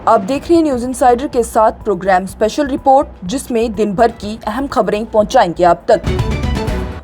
आप देख रहे हैं न्यूज़ इनसाइडर के साथ प्रोग्राम स्पेशल रिपोर्ट, जिसमें दिन भर की अहम खबरें पहुंचाएंगे आप तक।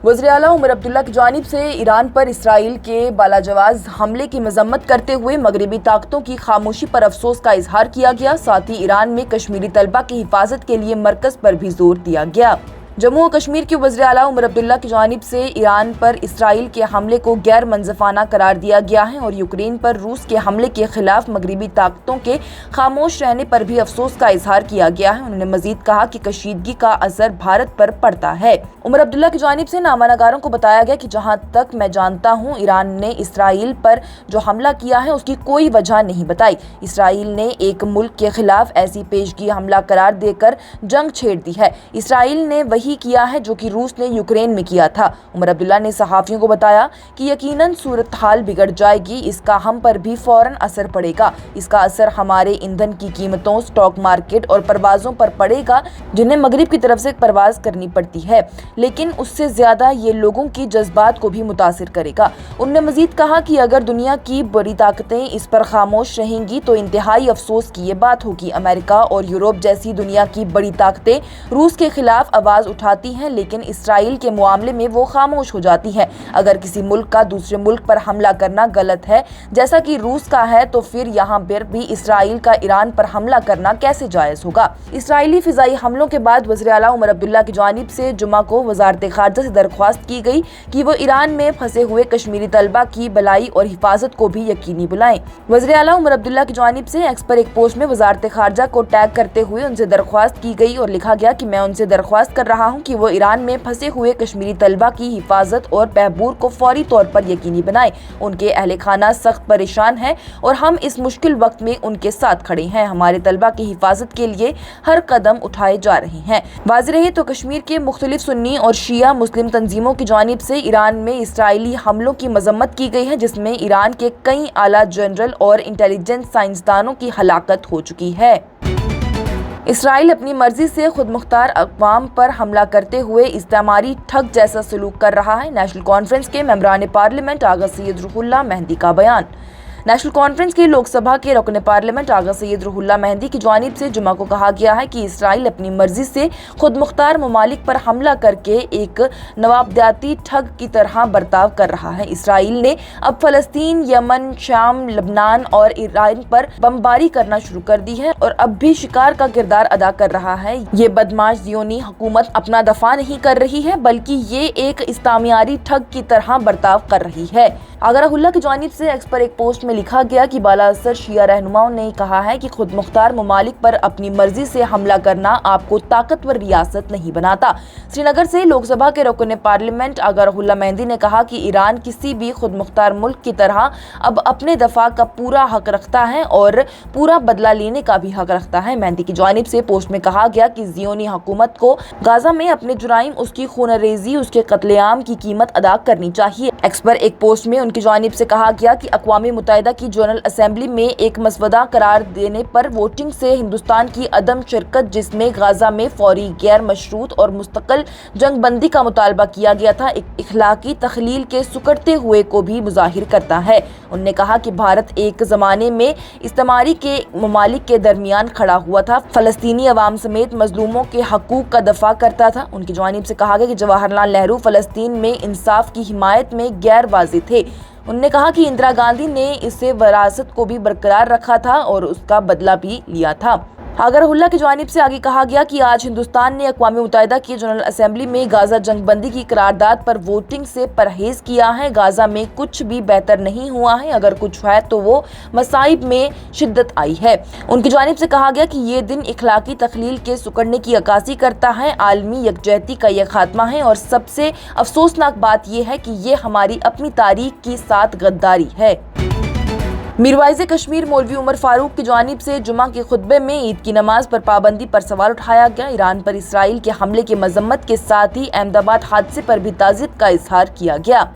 वज़ीर आला उमर अब्दुल्ला की जानिब से ईरान पर इसराइल के बालाजवाज हमले की मजम्मत करते हुए मगरबी ताकतों की खामोशी पर अफसोस का इजहार किया गया। साथ ही ईरान में कश्मीरी तलबा की हिफाजत के लिए मरकज़ पर भी जोर दिया गया। जम्मू और कश्मीर के वज़ीर आला उमर अब्दुल्ला की जानिब से ईरान पर इसराइल के हमले को गैर मंजफाना करार दिया गया है और यूक्रेन पर रूस के हमले के खिलाफ मगरबी ताकतों के खामोश रहने पर भी अफसोस का इजहार किया गया है। उन्होंने मजीद कहा कि कशीदगी का असर भारत पर पड़ता है। उमर अब्दुल्ला की जानिब से नामानगारों को बताया गया कि जहाँ तक मैं जानता हूँ, ईरान ने इसराइल पर जो हमला किया है उसकी कोई वजह नहीं बताई। इसराइल ने एक मुल्क के खिलाफ ऐसी पेशगी हमला करार देकर जंग छेड़ दी है। इसराइल ने वही किया है जो कि रूस ने यूक्रेन में किया था। उमर अब्दुल्ला ने सहाफियों को बताया कि यकीनन सूरत हाल बिगड़ जाएगी, इसका हम पर भी फौरन असर पड़ेगा। इसका असर हमारे ईंधन की कीमतों, स्टॉक मार्केट और परवाजों पर पड़ेगा, जिन्हें मगरिब की तरफ से परवाज करनी पड़ती है, लेकिन उससे ज्यादा ये लोगों की जज्बात को भी मुतासिर करेगा। उन्होंने मजीद कहा कि अगर दुनिया की बड़ी ताकतें इस पर खामोश रहेंगी तो इंतहाई अफसोस की ये बात होगी। अमेरिका और यूरोप जैसी दुनिया की बड़ी ताकतें रूस के खिलाफ आवाज उठाती हैं, लेकिन इसराइल के मामले में वो खामोश हो जाती हैं। अगर किसी मुल्क का दूसरे मुल्क पर हमला करना गलत है, जैसा कि रूस का है, तो फिर यहाँ पर भी इसराइल का ईरान पर हमला करना कैसे जायज होगा। इसराइली फिजाई हमलों के बाद वज़ीर आला उमर अब्दुल्ला की जानिब से जुमा को वज़ारत ख़ारजा से दरख्वास्त की गई कि वो ईरान में फंसे हुए कश्मीरी तलबा की भलाई और हिफाजत को भी यकीनी बनाएं। वज़ीर आला उमर अब्दुल्ला की जानिब से एक्स पर एक पोस्ट में वज़ारत ख़ारजा को टैग करते हुए उनसे दरख्वास्त की गई और लिखा गया कि मैं उनसे दरख्वास्त कर रहा हूं कि वो ईरान में फंसे हुए कश्मीरी तलबा की हिफाजत और बहबूद को फौरी तौर पर यकीनी बनाएं। उनके अहले खाना सख्त परेशान है और हम इस मुश्किल वक्त में उनके साथ खड़े हैं। हमारे तलबा की हिफाजत के लिए हर कदम उठाए जा रहे हैं। वाज़ेह रहे तो कश्मीर के मुख्तलिफ सुन्नी और शिया मुस्लिम तंजीमों की जानिब से ईरान में इसराइली हमलों की मजम्मत की गई है, जिसमें ईरान के कई आला जनरल और इंटेलिजेंस साइंसदानों की हलाकत हो चुकी है। इसराइल अपनी मर्जी से खुद मुख्तार अक़वाम पर हमला करते हुए इस्तेमारी ठग जैसा सलूक कर रहा है। नेशनल कॉन्फ्रेंस के मेंबरान पार्लियामेंट आगा सैयद रूहुल्लाह मेहंदी का बयान। नेशनल कॉन्फ्रेंस के लोकसभा के रुकन पार्लियामेंट आगा सैयद रूहुल्लाह मेहंदी की जानिब से जुमा को कहा गया है कि इसराइल अपनी मर्जी से खुद मुख्तार ममालिक पर हमला करके एक नवाबदियाती ठग की तरह बर्ताव कर रहा है। इसराइल ने अब फलस्तीन, यमन, शाम, लबनान और ईरान पर बमबारी करना शुरू कर दी है और अब भी शिकार का किरदार अदा कर रहा है। ये बदमाश ज़ियोनी हुकूमत अपना दफा नहीं कर रही है, बल्कि ये एक इस्तेमारी ठग की तरह बर्ताव कर रही है। आगा रूहुल्लाह की जानिब से एक्स पर एक पोस्ट में लिखा गया कि बाला असर शिया रहनुमाओं ने कहा है कि खुद मुख्तार ममालिक पर अपनी मर्जी से हमला करना आपको ताकतवर रियासत नहीं बनाता। श्रीनगर से लोकसभा के रुकन पार्लियामेंट आगा रूहुल्लाह मेहंदी ने कहा कि ईरान किसी भी खुद मुख्तार मुल्क की तरह अब अपने दफा का पूरा हक रखता है और पूरा बदला लेने का भी हक रखता है। मेहंदी की जानिब से पोस्ट में कहा गया कि ज़ियोनी हुकूमत को गाजा में अपने जुराइम, उसकी खूनरेज़ी, उसके कत्लेआम की कीमत अदा करनी चाहिए। एक्स पर एक पोस्ट में उनकी जानिब से कहा गया कि अक़वाम मुत्तहिदा की जनरल असेंबली में एक मसवदा करार देने पर वोटिंग से हिंदुस्तान की अदम शिरकत, जिसमें गाजा में फौरी, गैर मशरूत और मुस्तकिल जंग बंदी का मुतालबा किया गया था, एक इखलाकी तखलील के सुकड़ते हुए को भी मुज़ाहिर करता है। उन्होंने कहा कि भारत एक ज़माने में इस्तेमारी के ममालिक के दरमियान खड़ा हुआ था, फ़लस्तीनी अवाम समेत मजलूमों के हकूक़ का दफा करता था। उनकी जानिब से कहा गया कि जवाहरलाल नेहरू फ़लस्तीन में इंसाफ की हिमायत में गैर वाज़ेह थे। उन्होंने कहा कि इंदिरा गांधी ने इससे विरासत को भी बरकरार रखा था और उसका बदला भी लिया था। आगा रूहुल्लाह की जानिब से आगे कहा गया कि आज हिंदुस्तान ने अक़वाम मुत्तहिदा की जनरल असेंबली में गाजा जंगबंदी की करारदाद पर वोटिंग से परहेज किया है। गाजा में कुछ भी बेहतर नहीं हुआ है, अगर कुछ है तो वो मसाइब में शिद्दत आई है। उनकी जानिब से कहा गया कि ये दिन इखलाकी तखलील के सुकड़ने की अक्कासी करता है, आलमी यकजहती का यह खात्मा है और सबसे अफसोसनाक बात यह है कि ये हमारी अपनी तारीख की साथ गद्दारी है। मीरवाइज़ कश्मीर मौलवी उमर फारूक की जानिब से जुमा के खुतबे में ईद की नमाज पर पाबंदी पर सवाल उठाया गया। ईरान पर इसराइल के हमले की मजम्मत के साथ ही अहमदाबाद हादसे पर भी ताज़ियत का इजहार किया गया।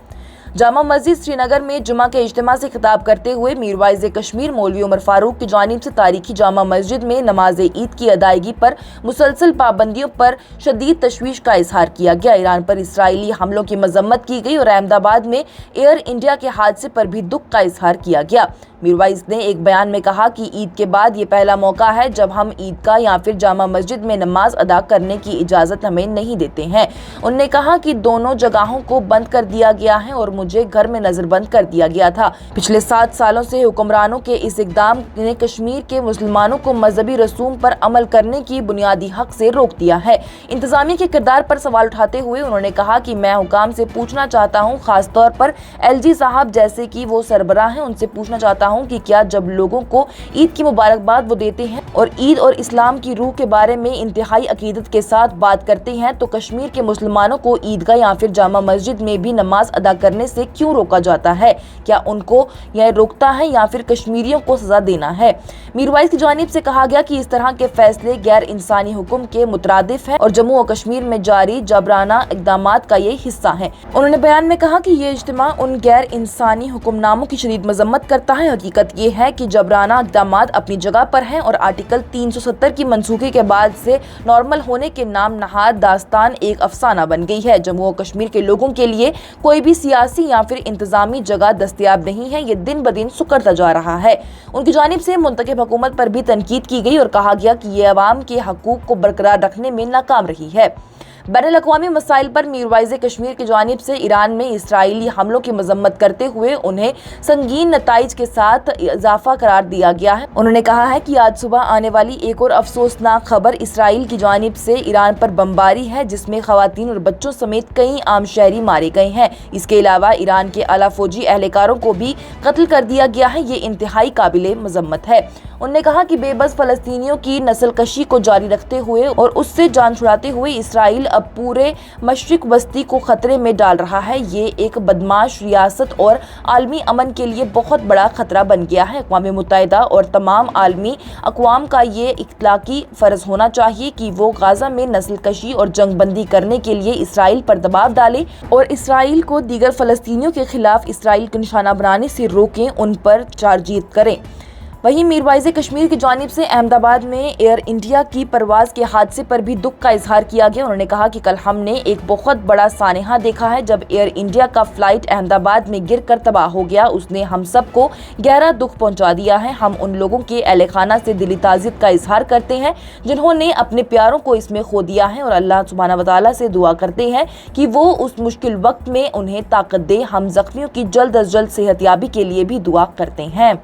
जामा मस्जिद श्रीनगर में जुमा के इज्तिमा से खिताब करते हुए मीरवाइज़ कश्मीर मौलवी उमर फारूक की जानिब से तारीखी जामा मस्जिद में नमाज ईद की अदायगी पर मुसलसल पाबंदियों पर शदीद तशवीश का इजहार किया गया। ईरान पर इसराइली हमलों की मजम्मत की गई और अहमदाबाद में एयर इंडिया के हादसे पर भी दुख का इजहार किया गया। मीरवाइज ने एक बयान में कहा कि ईद के बाद ये पहला मौका है जब हम ईदगाह या फिर जामा मस्जिद में नमाज अदा करने की इजाज़त हमें नहीं देते हैं। उन्होंने कहा कि दोनों जगहों को बंद कर दिया गया है और मुझे घर में नजरबंद कर दिया गया था। पिछले 7 सालों से हुक्मरानों के इस इक़दाम ने कश्मीर के मुसलमानों को मजहबी रसूम पर अमल करने की बुनियादी हक से रोक दिया है। इंतजामिया के किरदार पर सवाल उठाते हुए उन्होंने कहा कि मैं हुकाम से पूछना चाहता हूँ, खास तौर पर LG साहब जैसे कि वो सरबराह हैं, उनसे पूछना चाहता हूँ कि क्या जब लोगों को ईद की मुबारकबाद वो देते हैं और ईद और इस्लाम की रूह के बारे में इंतहाई अकीदत के साथ बात करते हैं, तो कश्मीर के मुसलमानों को ईदगाह या फिर जामा मस्जिद में भी नमाज अदा करने से क्यों रोका जाता है? क्या उनको यह रोकता है या फिर कश्मीरियों को सजा देना है? मीरवाइज की जानिब से कहा गया कि इस तरह के फैसले गैर इंसानी हुक्म के मुतरादिफ है और जम्मू और कश्मीर में जारी जबराना इक़दामात का ये हिस्सा है। उन्होंने बयान में कहा कि ये इज्तिमा उन गैर इंसानी हुक्मनामों की शदीद मजम्मत करता है। हकीकत ये है कि जबराना इक़दामात अपनी जगह पर हैं और आर्टिकल 370 की मनसूखी के बाद से नॉर्मल होने के नाम नहाद दास्तान एक अफसाना बन गई है। जम्मू और कश्मीर के लोगों के लिए कोई भी सियासी या फिर इंतजामी जगह दस्तयाब नहीं है, ये दिन ब दिन सुकड़ता जा रहा है। उनकी जानिब से मुंतखब हुकूमत पर भी तनकीद की गई और कहा गया कि ये अवाम के हकूक को बरकरार रखने में नाकाम रही है। बैनुल-अक़वामी मसाइल पर मीरवाइज़ कश्मीर की जानिब से ईरान में इसराइली हमलों की मजम्मत करते हुए उन्हें संगीन नताइज के साथ इजाफा करार दिया गया है। उन्होंने कहा है कि आज सुबह आने वाली एक और अफसोसनाक खबर इसराइल की जानिब से ईरान पर बमबारी है, जिसमें खवातीन और बच्चों समेत कई आम शहरी मारे गए हैं। इसके अलावा ईरान के आला फौजी एहलकारों को भी कत्ल कर दिया गया है। ये इंतहाई काबिले मजम्मत है। उन्होंने कहा कि बेबस फलस्तीनियों की नस्ल कशी को जारी रखते हुए और उससे जान छुड़ाते हुए इसराइल अब पूरे मशरिक बस्ती को खतरे में डाल रहा है। ये एक बदमाश रियासत और आलमी अमन के लिए बहुत बड़ा खतरा बन गया है। अक़वाम मुत्तहिदा और तमाम आलमी अक़वाम का ये इख्लाकी फ़र्ज होना चाहिए कि वो गाज़ा में नस्ल कशी और जंगबंदी करने के लिए इसराइल पर दबाव डालें और इसराइल को दीगर फ़लस्तीनियों के खिलाफ इसराइल को निशाना बनाने से रोकें, उन पर चार्जशीट करें। वहीं मीरवाइज़ कश्मीर की जानिब से अहमदाबाद में एयर इंडिया की परवाज़ के हादसे पर भी दुख का इजहार किया गया। उन्होंने कहा कि कल हमने एक बहुत बड़ा सानेहा देखा है जब एयर इंडिया का फ्लाइट अहमदाबाद में गिरकर तबाह हो गया। उसने हम सबको गहरा दुख पहुंचा दिया है। हम उन लोगों के अहले खाना से दिली ताज़ियत का इजहार करते हैं जिन्होंने अपने प्यारों को इसमें खो दिया है और अल्लाह सुब्हाना व तआला से दुआ करते हैं कि वो उस मुश्किल वक्त में उन्हें ताकत दे। हम जख्मियों की जल्द अज जल्द सेहतयाबी के लिए भी दुआ करते हैं।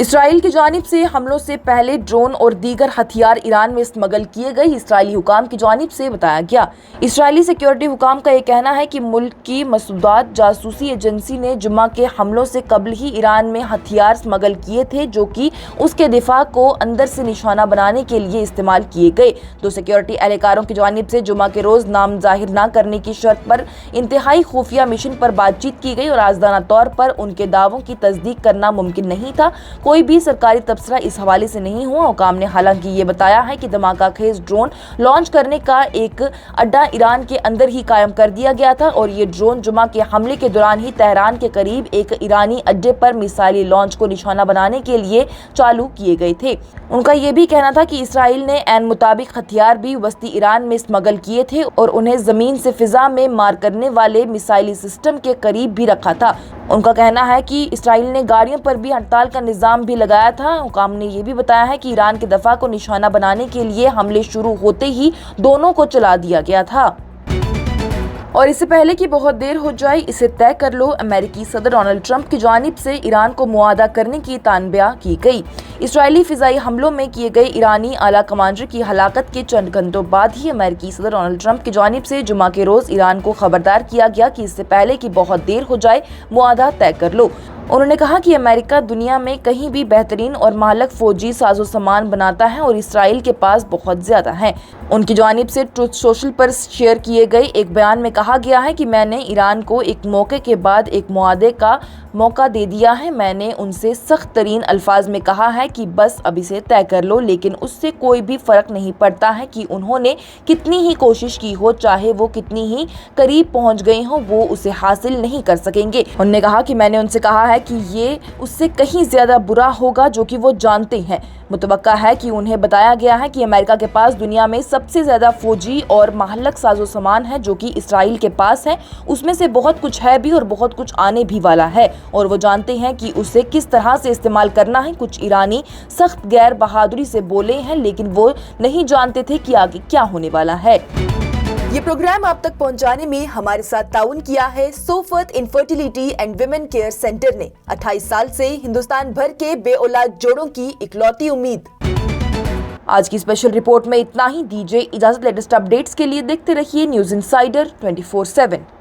इसराइल की जानिब से हमलों से पहले ड्रोन और दीगर हथियार ईरान में स्मगल किए गए, इसराइली हुकाम की जानिब से बताया गया। इसराइली सिक्योरिटी हुकाम का ये कहना है कि मुल्क की मसूदात जासूसी एजेंसी ने जुम्मा के हमलों से कबल ही ईरान में हथियार स्मगल किए थे, जो कि उसके दिफा को अंदर से निशाना बनाने के लिए इस्तेमाल किए गए। 2 सिक्योरिटी एहलकारों की जानिब से जुम्मा के रोज़ नाम जाहिर न करने की शर्त पर इंतहाई खुफिया मिशन पर बातचीत की गई और आज़दाना तौर पर उनके दावों की तस्दीक करना मुमकिन नहीं था। कोई भी सरकारी तबसरा इस हवाले से नहीं हुआ। हुकाम ने हालांकि ये बताया है कि धमाका खेज ड्रोन लॉन्च करने का एक अड्डा ईरान के अंदर ही कायम कर दिया गया था और ये ड्रोन जुमा के हमले के दौरान ही तेहरान के करीब एक ईरानी अड्डे पर मिसाइली लॉन्च को निशाना बनाने के लिए चालू किए गए थे। उनका ये भी कहना था कि इसराइल ने ऐन मुताबिक हथियार भी वस्ती ईरान में स्मगल किए थे और उन्हें जमीन से फिजा में मार करने वाले मिसाइली सिस्टम के करीब भी रखा था। उनका कहना है कि इसराइल ने गाड़ियों पर भी हड़ताल का निजाम भी लगाया था। हुकाम ने यह भी बताया है कि ईरान के दफा को निशाना बनाने के लिए हमले शुरू होते ही दोनों को चला दिया गया था। और इससे पहले कि बहुत देर हो जाए, इसे तय कर लो, अमेरिकी सदर डोनाल्ड ट्रंप की जानिब से ईरान को मुआहदा करने की तानबिया की गई। इसराइली फिजाई हमलों में किए गए ईरानी आला कमांडर की हलाकत के चंद घंटों बाद ही अमेरिकी सदर डोनाल्ड ट्रंप की जानिब से जुमा के रोज ईरान को खबरदार किया गया कि इससे पहले कि बहुत देर हो जाए, मुआहदा तय कर लो। उन्होंने कहा कि अमेरिका दुनिया में कहीं भी बेहतरीन और मालक फौजी साजो सामान बनाता है और इसराइल के पास बहुत ज्यादा है। उनकी जानिब से ट्रुथ सोशल पर शेयर किए गए एक बयान में कहा गया है कि मैंने ईरान को एक मौके के बाद एक मुआहदे का मौका दे दिया है। मैंने उनसे सख्त तरीन अल्फाज में कहा है कि बस अब इसे तय कर लो, लेकिन उससे कोई भी फर्क नहीं पड़ता है कि उन्होंने कितनी ही कोशिश की हो, चाहे वो कितनी ही करीब पहुंच गए हो, वो उसे हासिल नहीं कर सकेंगे। उन्होंने कहा कि मैंने उनसे कहा है कि ये उससे कहीं ज्यादा बुरा होगा जो कि वो जानते हैं। मुतवक्का है कि उन्हें बताया गया है कि अमेरिका के पास दुनिया में سب سے زیادہ فوجی اور محلک ساز و سامان ہے جو کہ اسرائیل کے پاس ہے، اس میں سے بہت کچھ ہے بھی اور بہت کچھ آنے بھی والا ہے، اور وہ جانتے ہیں کہ اسے کس طرح سے استعمال کرنا ہے۔ کچھ ایرانی سخت غیر بہادری سے بولے ہیں، لیکن وہ نہیں جانتے تھے کہ آگے کیا ہونے والا ہے۔ یہ پروگرام آپ تک پہنچانے میں ہمارے ساتھ تعاون کیا ہے صوفت infertility and women care centre نے، 28 سال سے ہندوستان بھر کے بے اولاد جوڑوں کی اکلوتی امید۔ آج کی اسپیشل رپورٹ میں اتنا ہی، دیجیے اجازت۔ لیٹسٹ اپڈیٹس کے لیے دیکھتے رہیے نیوز انسائیڈر 24/7۔